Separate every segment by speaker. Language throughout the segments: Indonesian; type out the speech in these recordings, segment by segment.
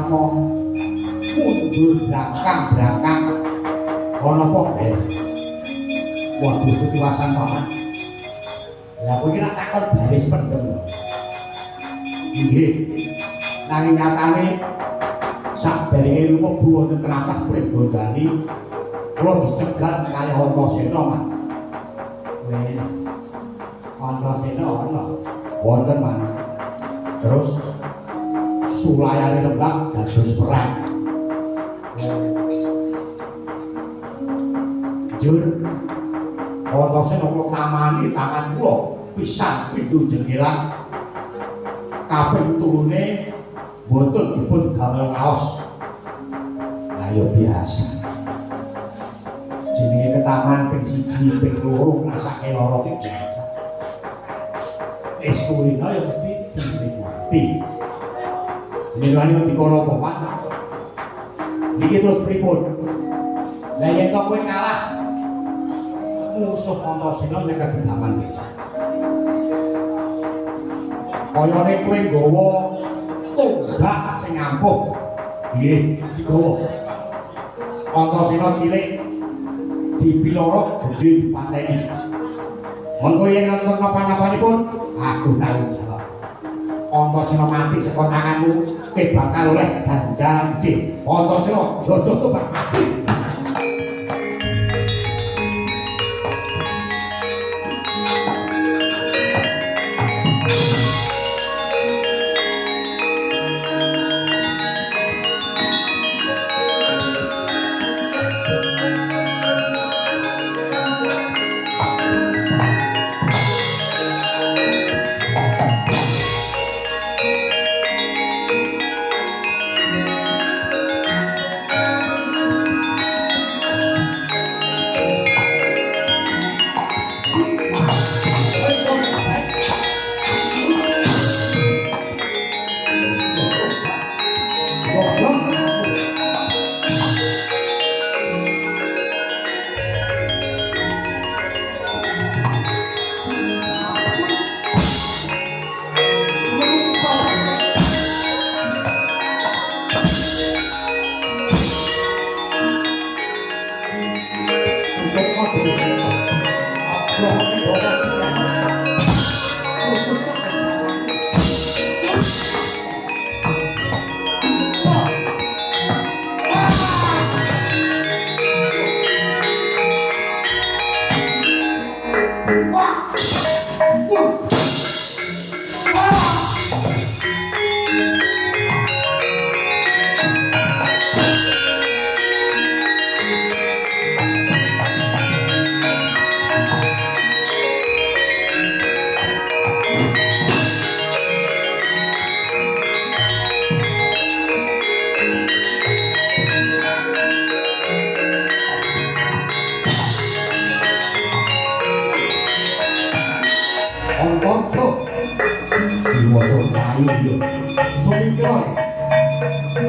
Speaker 1: Rama mundur brangkang ana apa Ben? Waduh ketiwasan paman. Lah kowe iki nak takon baris pendem lho. Inggih. Nanging nyatane saderenge mlebu wonten tlatah Pringgondani kula dicegat kalih Antasena, Man. Weh. Antasena ana wonten, Man. Terus sulayane Rembang dados perang. Jur Antasena kula tamani tangan kula pisan pintu jendela kaping tulune boten dipun gamel raos. Lah ya biasa. Jenenge ketaman ping 1 ping 2 ngrasake lara iki biasa. Wis kulino ya mesti dinikmati. Menawi ngendika napa, Pak? Niki terus pripun? Lah yen kowe kalah musuh Antasena nek kegegaman iki. Kayane kowe nggawa tombak sing ampuh. Nggih, digawa. Antasena cilik dipilorok gedhe dipateni. Mengko yen nonton napa-napanipun, aku tanggung jawab. Antasena mati saka tanganmu, kowe bakal oleh ganjaran gedhe. Antasena jojo tombak mati.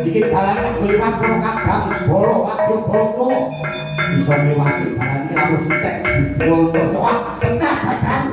Speaker 1: Iki dalan tak liwat karo kadang bolo waktu bolo kula bisa ngliwati dalan iki harus entek diwonto coak pecah kadang.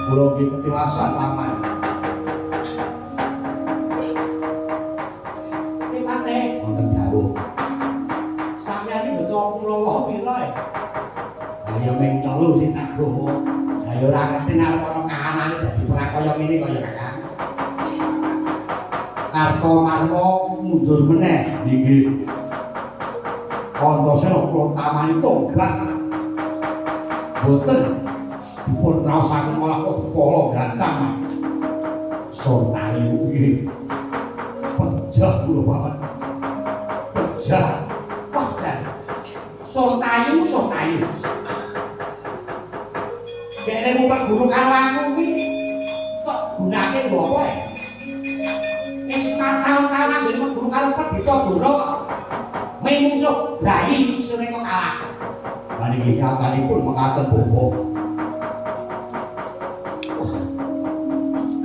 Speaker 1: Kula nggih ketiwasan paman. Iki pate wonten dawuh. Sampeyan iki beto Kurawa pira e? Lah ya ming 3 sing tak gowo. Lah ya ora ngerti nek ana kahanane dadi perang kaya ngene kaya Kakak. Kartomarma mundur meneh nggih. Antasena kula tamani tobat. Boten dipun raosaken malah kok kepala gantang. Sontayu nggih. Pejah kula banget. Pejah. Wah, jan. Sontayu. Dene ngumpet guru karo aku iki kok gunake lho apa ya? Wis 4 tahun anggone guru karo Pendhita Dora kok mengungsuh bayi isine kok kalah. Lah niki nyatanipun mekaten bobo.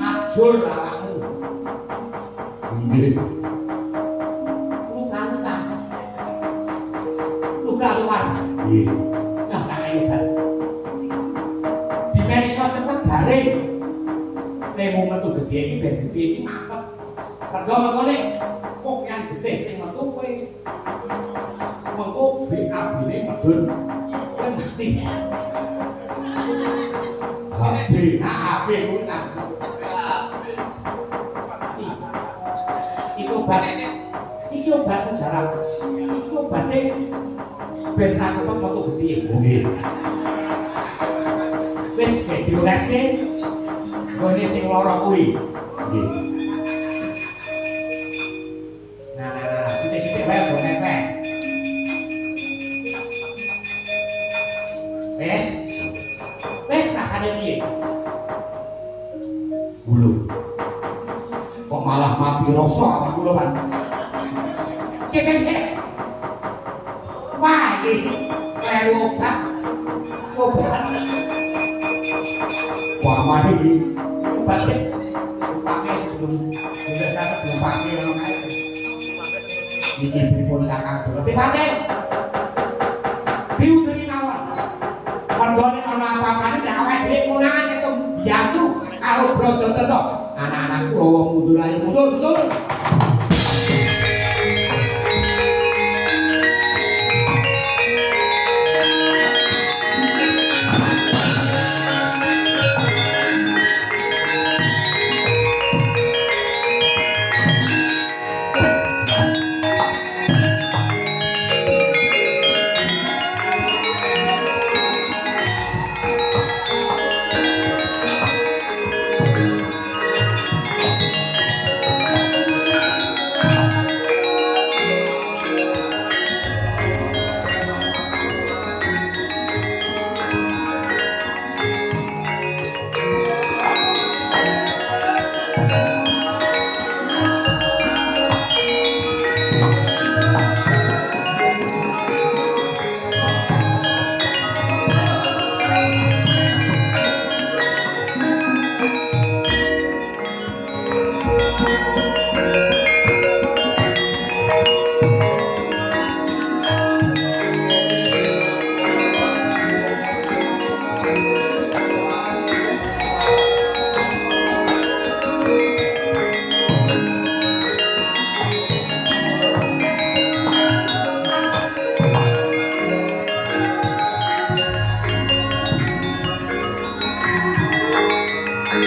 Speaker 1: Ajur awakmu. Nggih. Luka luar. Nggih. Nah, tak ayo ban. Dimen iso cepet garing. Nemu metu gedhe iki ben gedhe iki mapet. Mergo mengkone kok yang gedhe sing metu kowe. Mengko BAB-ne medun. Kowe mati. HP kuwi kan. Iki obat mujarab. Iki obate ben ra cepet metu gedhe. Nggih. Wis dioleske nggone sing lara kuwi. Nggih. Nah, sithik-sithik wae aja nepek. Wis rasane piye? Bulu. Kok malah mati rasa awak kula kan. Sik. Wah, iki obat. Wah, mari iki obat sik. Dipakai sebelum pakai ngono kae. Iki pripun Kakang Dora? Tipate. Diuteri mawon. Mergone ana apa-apane nek awake dhewe konangan ketung biyantu karo Brodjojoto. Anak-anakku wong mundur ayo mundur.